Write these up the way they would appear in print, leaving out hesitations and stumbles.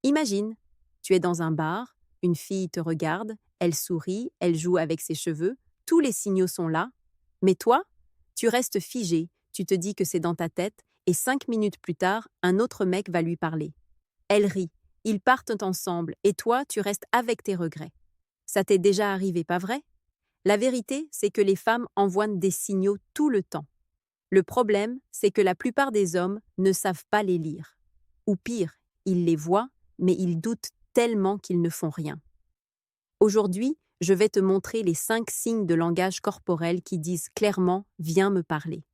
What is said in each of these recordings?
Imagine, tu es dans un bar, une fille te regarde, elle sourit, elle joue avec ses cheveux, tous les signaux sont là, mais toi, tu restes figé, tu te dis que c'est dans ta tête, et 5 minutes plus tard, un autre mec va lui parler. Elle rit, ils partent ensemble, et toi, tu restes avec tes regrets. Ça t'est déjà arrivé, pas vrai? La vérité, c'est que les femmes envoient des signaux tout le temps. Le problème, c'est que la plupart des hommes ne savent pas les lire. Ou pire, ils les voient, mais ils doutent tellement qu'ils ne font rien. Aujourd'hui, je vais te montrer les 5 signes de langage corporel qui disent clairement « viens me parler ».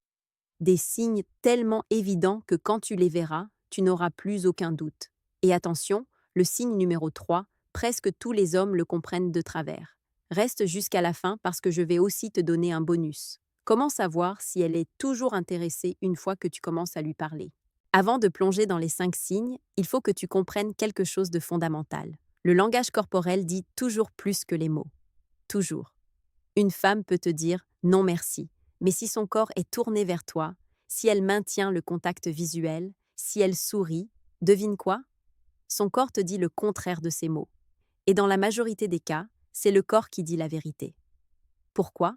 Des signes tellement évidents que quand tu les verras, tu n'auras plus aucun doute. Et attention, le signe numéro 3, presque tous les hommes le comprennent de travers. Reste jusqu'à la fin parce que je vais aussi te donner un bonus. Comment savoir si elle est toujours intéressée une fois que tu commences à lui parler? Avant de plonger dans les 5 signes, il faut que tu comprennes quelque chose de fondamental. Le langage corporel dit toujours plus que les mots. Toujours. Une femme peut te dire non merci, mais si son corps est tourné vers toi, si elle maintient le contact visuel, si elle sourit, devine quoi? Son corps te dit le contraire de ses mots. Et dans la majorité des cas, c'est le corps qui dit la vérité. Pourquoi?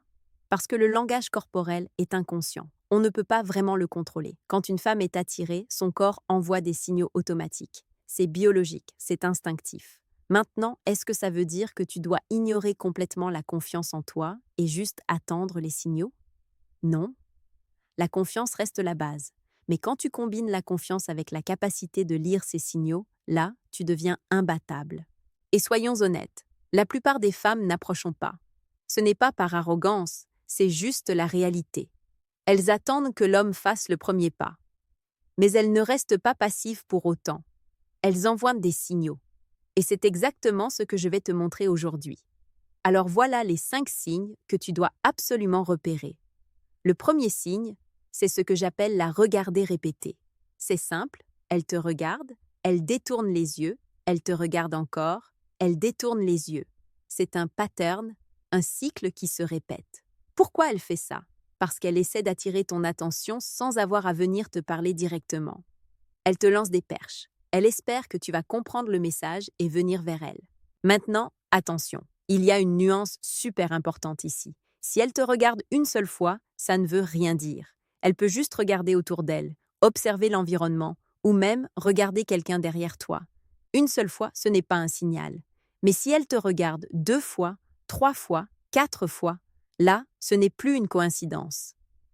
Parce que le langage corporel est inconscient. On ne peut pas vraiment le contrôler. Quand une femme est attirée, son corps envoie des signaux automatiques. C'est biologique, c'est instinctif. Maintenant, est-ce que ça veut dire que tu dois ignorer complètement la confiance en toi et juste attendre les signaux? Non. La confiance reste la base. Mais quand tu combines la confiance avec la capacité de lire ces signaux, là, tu deviens imbattable. Et soyons honnêtes, la plupart des femmes n'approchent pas. Ce n'est pas par arrogance, c'est juste la réalité. Elles attendent que l'homme fasse le premier pas. Mais elles ne restent pas passives pour autant. Elles envoient des signaux. Et c'est exactement ce que je vais te montrer aujourd'hui. Alors voilà les 5 signes que tu dois absolument repérer. Le premier signe, c'est ce que j'appelle la regarder répétée. C'est simple, elle te regarde, elle détourne les yeux, elle te regarde encore, elle détourne les yeux. C'est un pattern, un cycle qui se répète. Pourquoi elle fait ça? Parce qu'elle essaie d'attirer ton attention sans avoir à venir te parler directement. Elle te lance des perches. Elle espère que tu vas comprendre le message et venir vers elle. Maintenant, attention, il y a une nuance super importante ici. Si elle te regarde une seule fois, ça ne veut rien dire. Elle peut juste regarder autour d'elle, observer l'environnement ou même regarder quelqu'un derrière toi. Une seule fois, ce n'est pas un signal. Mais si elle te regarde 2 fois, 3 fois, 4 fois, là, ce n'est plus une coïncidence.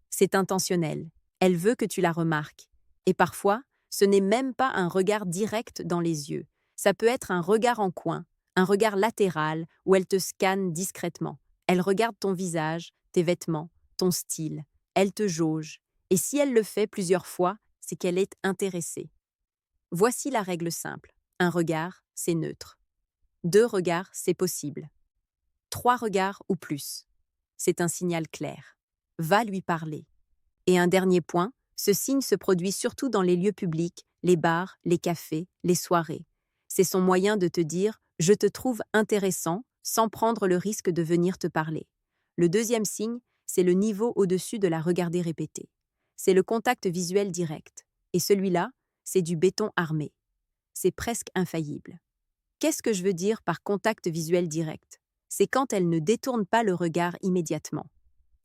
C'est intentionnel. Elle veut que tu la remarques. Et parfois, ce n'est même pas un regard direct dans les yeux. Ça peut être un regard en coin, un regard latéral où elle te scanne discrètement. Elle regarde ton visage, tes vêtements, ton style. Elle te jauge. Et si elle le fait plusieurs fois, c'est qu'elle est intéressée. Voici la règle simple. Un regard, c'est neutre. 2 regards, c'est possible. 3 regards ou plus. C'est un signal clair. Va lui parler. Et un dernier point, ce signe se produit surtout dans les lieux publics, les bars, les cafés, les soirées. C'est son moyen de te dire « je te trouve intéressant » sans prendre le risque de venir te parler. Le deuxième signe, c'est le niveau au-dessus de la regarder répétée. C'est le contact visuel direct. Et celui-là, c'est du béton armé. C'est presque infaillible. Qu'est-ce que je veux dire par contact visuel direct? C'est quand elle ne détourne pas le regard immédiatement.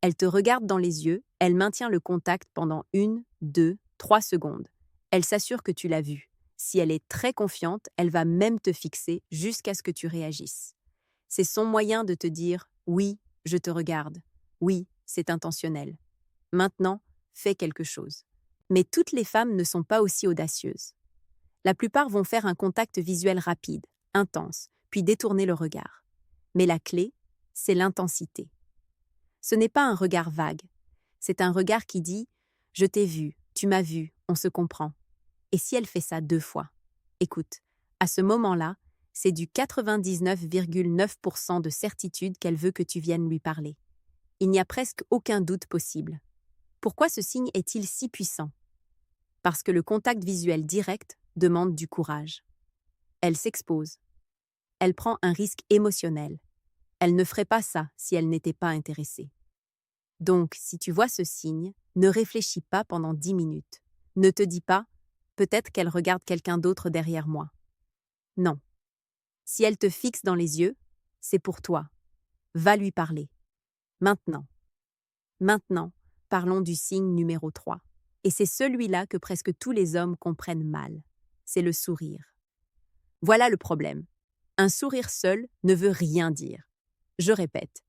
Elle te regarde dans les yeux, elle maintient le contact pendant 1, 2, 3 secondes. Elle s'assure que tu l'as vu. Si elle est très confiante, elle va même te fixer jusqu'à ce que tu réagisses. C'est son moyen de te dire « oui, je te regarde »,« oui, c'est intentionnel ». Maintenant, fais quelque chose. Mais toutes les femmes ne sont pas aussi audacieuses. La plupart vont faire un contact visuel rapide, intense, puis détourner le regard. Mais la clé, c'est l'intensité. Ce n'est pas un regard vague. C'est un regard qui dit « je t'ai vu, tu m'as vu, on se comprend ». Et si elle fait ça 2 fois? Écoute, à ce moment-là, c'est du 99,9% de certitude qu'elle veut que tu viennes lui parler. Il n'y a presque aucun doute possible. Pourquoi ce signe est-il si puissant? Parce que le contact visuel direct demande du courage. Elle s'expose. Elle prend un risque émotionnel. Elle ne ferait pas ça si elle n'était pas intéressée. Donc, si tu vois ce signe, ne réfléchis pas pendant 10 minutes. Ne te dis pas « peut-être qu'elle regarde quelqu'un d'autre derrière moi ». Non. Si elle te fixe dans les yeux, c'est pour toi. Va lui parler. Maintenant. Maintenant, parlons du signe numéro 3. Et c'est celui-là que presque tous les hommes comprennent mal. C'est le sourire. Voilà le problème. Un sourire seul ne veut rien dire. Je répète,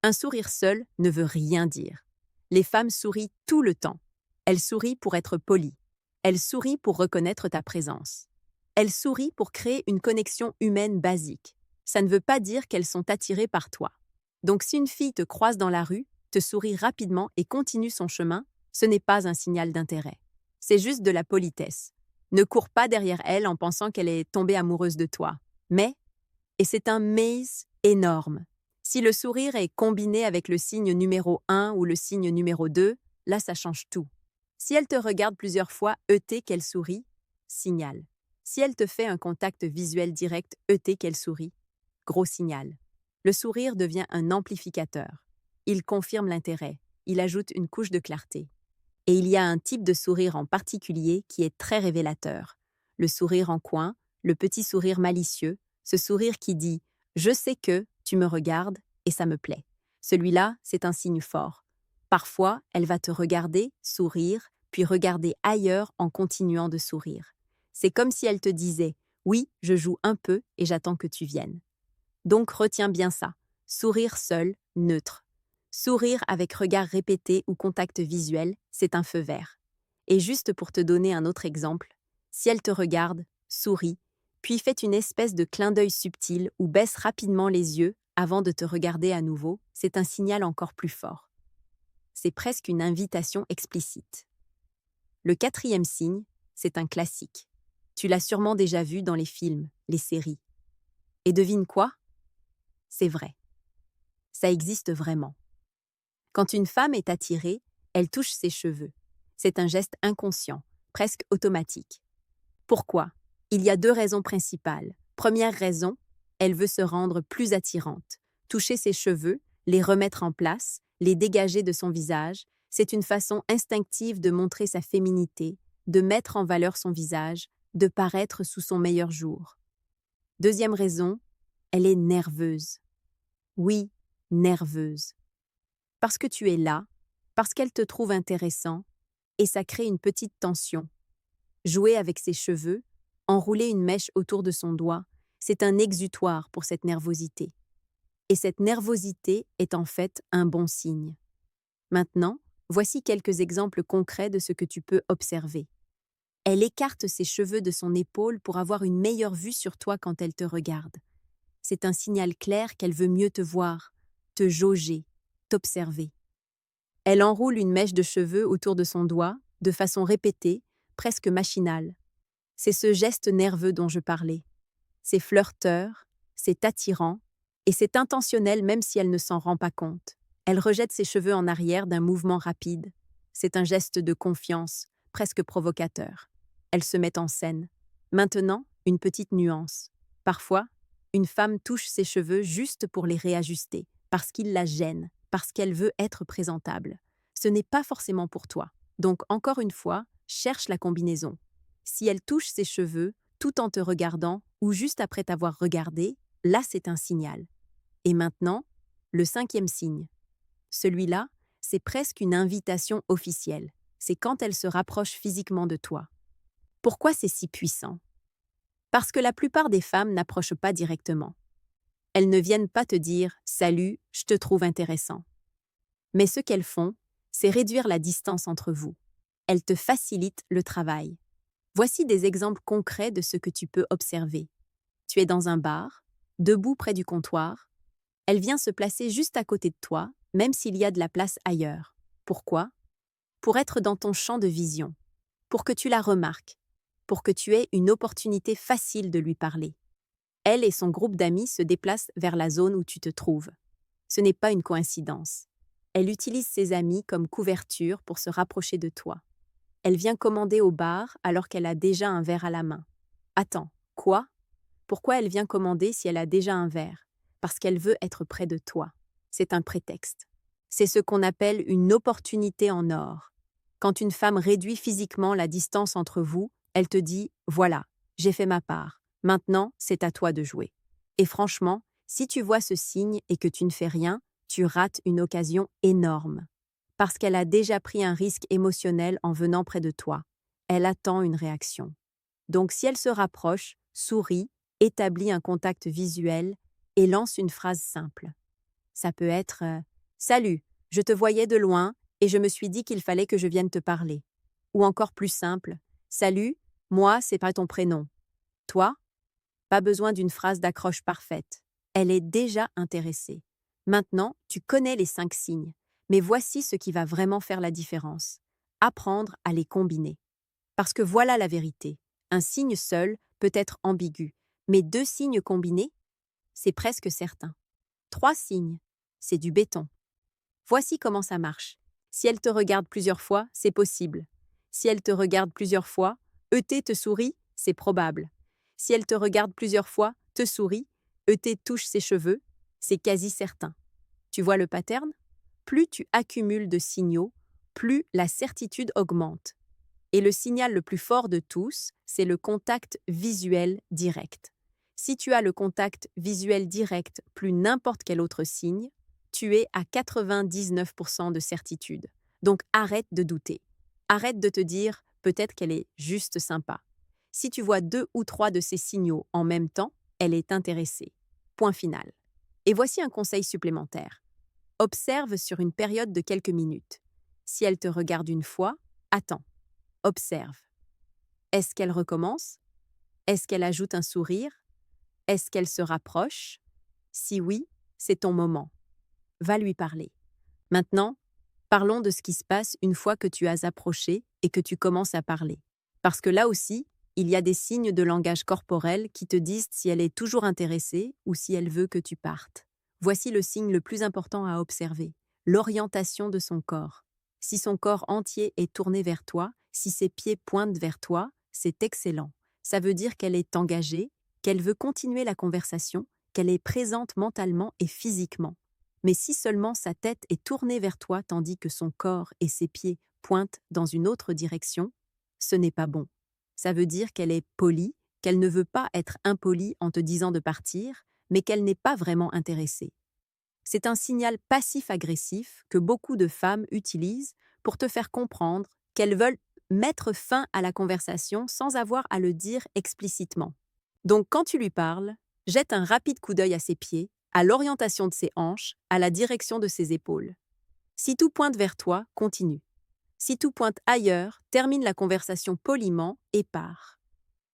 un sourire seul ne veut rien dire. Les femmes sourient tout le temps. Elles sourient pour être polies. Elles sourient pour reconnaître ta présence. Elles sourient pour créer une connexion humaine basique. Ça ne veut pas dire qu'elles sont attirées par toi. Donc si une fille te croise dans la rue, te sourit rapidement et continue son chemin, ce n'est pas un signal d'intérêt. C'est juste de la politesse. Ne cours pas derrière elle en pensant qu'elle est tombée amoureuse de toi. Mais, et c'est un mais énorme, si le sourire est combiné avec le signe numéro 1 ou le signe numéro 2, là ça change tout. Si elle te regarde plusieurs fois qu'elle sourit, signal. Si elle te fait un contact visuel direct qu'elle sourit, gros signal. Le sourire devient un amplificateur. Il confirme l'intérêt, il ajoute une couche de clarté. Et il y a un type de sourire en particulier qui est très révélateur. Le sourire en coin, le petit sourire malicieux, ce sourire qui dit « Je sais que tu me regardes et ça me plaît ». Celui-là, c'est un signe fort. Parfois, elle va te regarder, sourire, puis regarder ailleurs en continuant de sourire. C'est comme si elle te disait « Oui, je joue un peu et j'attends que tu viennes ». Donc retiens bien ça. Sourire seul, neutre. Sourire avec regard répété ou contact visuel, c'est un feu vert. Et juste pour te donner un autre exemple, si elle te regarde, sourit, puis fait une espèce de clin d'œil subtil ou baisse rapidement les yeux avant de te regarder à nouveau, c'est un signal encore plus fort. C'est presque une invitation explicite. Le 4e signe, c'est un classique. Tu l'as sûrement déjà vu dans les films, les séries. Et devine quoi? C'est vrai. Ça existe vraiment. Quand une femme est attirée, elle touche ses cheveux. C'est un geste inconscient, presque automatique. Pourquoi? Il y a 2 raisons principales. Première raison, elle veut se rendre plus attirante. Toucher ses cheveux, les remettre en place, les dégager de son visage, c'est une façon instinctive de montrer sa féminité, de mettre en valeur son visage, de paraître sous son meilleur jour. Deuxième raison, elle est nerveuse. Oui, nerveuse. Parce que tu es là, parce qu'elle te trouve intéressant, et ça crée une petite tension. Jouer avec ses cheveux, enrouler une mèche autour de son doigt, c'est un exutoire pour cette nervosité. Et cette nervosité est en fait un bon signe. Maintenant, voici quelques exemples concrets de ce que tu peux observer. Elle écarte ses cheveux de son épaule pour avoir une meilleure vue sur toi quand elle te regarde. C'est un signal clair qu'elle veut mieux te voir, te jauger, t'observer. Elle enroule une mèche de cheveux autour de son doigt, de façon répétée, presque machinale. C'est ce geste nerveux dont je parlais. C'est flirteur, c'est attirant, et c'est intentionnel même si elle ne s'en rend pas compte. Elle rejette ses cheveux en arrière d'un mouvement rapide. C'est un geste de confiance, presque provocateur. Elle se met en scène. Maintenant, une petite nuance. Parfois, une femme touche ses cheveux juste pour les réajuster, parce qu'ils la gênent, parce qu'elle veut être présentable. Ce n'est pas forcément pour toi. Donc, encore une fois, cherche la combinaison. Si elle touche ses cheveux, tout en te regardant, ou juste après t'avoir regardé, là c'est un signal. Et maintenant, le 5e signe. Celui-là, c'est presque une invitation officielle. C'est quand elle se rapproche physiquement de toi. Pourquoi c'est si puissant? Parce que la plupart des femmes n'approchent pas directement. Elles ne viennent pas te dire « Salut, je te trouve intéressant ». Mais ce qu'elles font, c'est réduire la distance entre vous. Elles te facilitent le travail. Voici des exemples concrets de ce que tu peux observer. Tu es dans un bar, debout près du comptoir. Elle vient se placer juste à côté de toi, même s'il y a de la place ailleurs. Pourquoi? Pour être dans ton champ de vision, pour que tu la remarques, pour que tu aies une opportunité facile de lui parler. Elle et son groupe d'amis se déplacent vers la zone où tu te trouves. Ce n'est pas une coïncidence. Elle utilise ses amis comme couverture pour se rapprocher de toi. Elle vient commander au bar alors qu'elle a déjà un verre à la main. Attends, quoi? Pourquoi elle vient commander si elle a déjà un verre? Parce qu'elle veut être près de toi. C'est un prétexte. C'est ce qu'on appelle une opportunité en or. Quand une femme réduit physiquement la distance entre vous, elle te dit « Voilà, j'ai fait ma part. Maintenant, c'est à toi de jouer. Et franchement, si tu vois ce signe et que tu ne fais rien, tu rates une occasion énorme. Parce qu'elle a déjà pris un risque émotionnel en venant près de toi. Elle attend une réaction. Donc si elle se rapproche, souris, établis un contact visuel et lance une phrase simple. Ça peut être Salut, je te voyais de loin et je me suis dit qu'il fallait que je vienne te parler. Ou encore plus simple, Salut, moi, c'est pas ton prénom. Toi, pas besoin d'une phrase d'accroche parfaite. Elle est déjà intéressée. Maintenant, tu connais les 5 signes. Mais voici ce qui va vraiment faire la différence. Apprendre à les combiner. Parce que voilà la vérité. Un signe seul peut être ambigu, mais 2 signes combinés, c'est presque certain. 3 signes, c'est du béton. Voici comment ça marche. Si elle te regarde plusieurs fois, c'est possible. Si elle te regarde plusieurs fois, ET te sourit, c'est probable. Si elle te regarde plusieurs fois, te sourit, ET touche ses cheveux, c'est quasi certain. Tu vois le pattern? Plus tu accumules de signaux, plus la certitude augmente. Et le signal le plus fort de tous, c'est le contact visuel direct. Si tu as le contact visuel direct plus n'importe quel autre signe, tu es à 99% de certitude. Donc arrête de douter. Arrête de te dire peut-être qu'elle est juste sympa. Si tu vois 2 ou 3 de ces signaux en même temps, elle est intéressée. Point final. Et voici un conseil supplémentaire. Observe sur une période de quelques minutes. Si elle te regarde une fois, attends. Observe. Est-ce qu'elle recommence? Est-ce qu'elle ajoute un sourire? Est-ce qu'elle se rapproche? Si oui, c'est ton moment. Va lui parler. Maintenant, parlons de ce qui se passe une fois que tu as approché et que tu commences à parler. Parce que là aussi, il y a des signes de langage corporel qui te disent si elle est toujours intéressée ou si elle veut que tu partes. Voici le signe le plus important à observer, l'orientation de son corps. Si son corps entier est tourné vers toi, si ses pieds pointent vers toi, c'est excellent. Ça veut dire qu'elle est engagée, qu'elle veut continuer la conversation, qu'elle est présente mentalement et physiquement. Mais si seulement sa tête est tournée vers toi tandis que son corps et ses pieds pointent dans une autre direction, ce n'est pas bon. Ça veut dire qu'elle est polie, qu'elle ne veut pas être impolie en te disant de partir, mais qu'elle n'est pas vraiment intéressée. C'est un signal passif-agressif que beaucoup de femmes utilisent pour te faire comprendre qu'elles veulent mettre fin à la conversation sans avoir à le dire explicitement. Donc quand tu lui parles, jette un rapide coup d'œil à ses pieds, à l'orientation de ses hanches, à la direction de ses épaules. Si tout pointe vers toi, continue. Si tout pointe ailleurs, termine la conversation poliment et pars.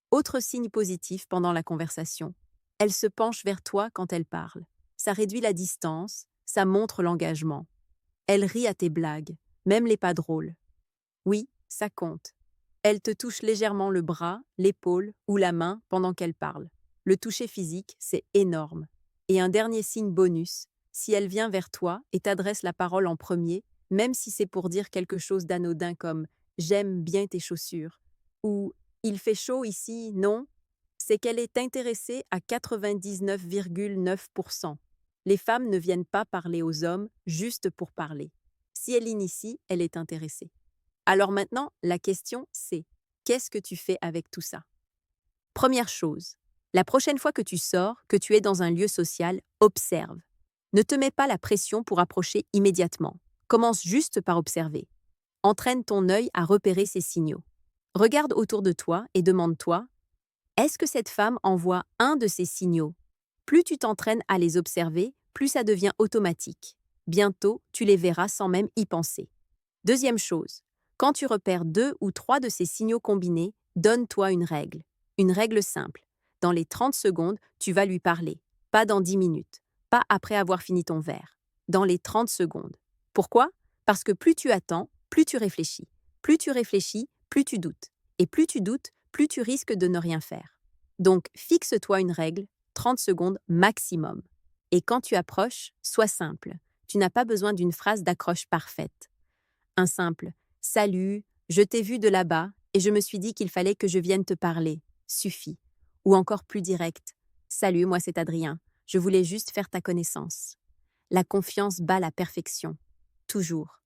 Autre signe positif pendant la conversation. Elle se penche vers toi quand elle parle. Ça réduit la distance, ça montre l'engagement. Elle rit à tes blagues, même les pas drôles. Oui, ça compte. Elle te touche légèrement le bras, l'épaule ou la main pendant qu'elle parle. Le toucher physique, c'est énorme. Et un dernier signe bonus, si elle vient vers toi et t'adresse la parole en premier, même si c'est pour dire quelque chose d'anodin comme « j'aime bien tes chaussures » ou « il fait chaud ici, non ?» c'est qu'elle est intéressée à 99,9%. Les femmes ne viennent pas parler aux hommes juste pour parler. Si elle initie, elle est intéressée. Alors maintenant, la question c'est, qu'est-ce que tu fais avec tout ça? Première chose, la prochaine fois que tu sors, que tu es dans un lieu social, observe. Ne te mets pas la pression pour approcher immédiatement. Commence juste par observer. Entraîne ton œil à repérer ces signaux. Regarde autour de toi et demande-toi, est-ce que cette femme envoie un de ces signaux? Plus tu t'entraînes à les observer, plus ça devient automatique. Bientôt, tu les verras sans même y penser. Deuxième chose, quand tu repères 2 ou 3 de ces signaux combinés, donne-toi une règle. Une règle simple. Dans les 30 secondes, tu vas lui parler. Pas dans 10 minutes. Pas après avoir fini ton verre. Dans les 30 secondes. Pourquoi? Parce que plus tu attends, plus tu réfléchis. Plus tu réfléchis, plus tu doutes. Et plus tu doutes, plus tu risques de ne rien faire. Donc, fixe-toi une règle, 30 secondes maximum. Et quand tu approches, sois simple. Tu n'as pas besoin d'une phrase d'accroche parfaite. Un simple « Salut, je t'ai vu de là-bas et je me suis dit qu'il fallait que je vienne te parler » suffit. Ou encore plus direct « Salut, moi c'est Adrien, je voulais juste faire ta connaissance ». La confiance bat la perfection. Toujours.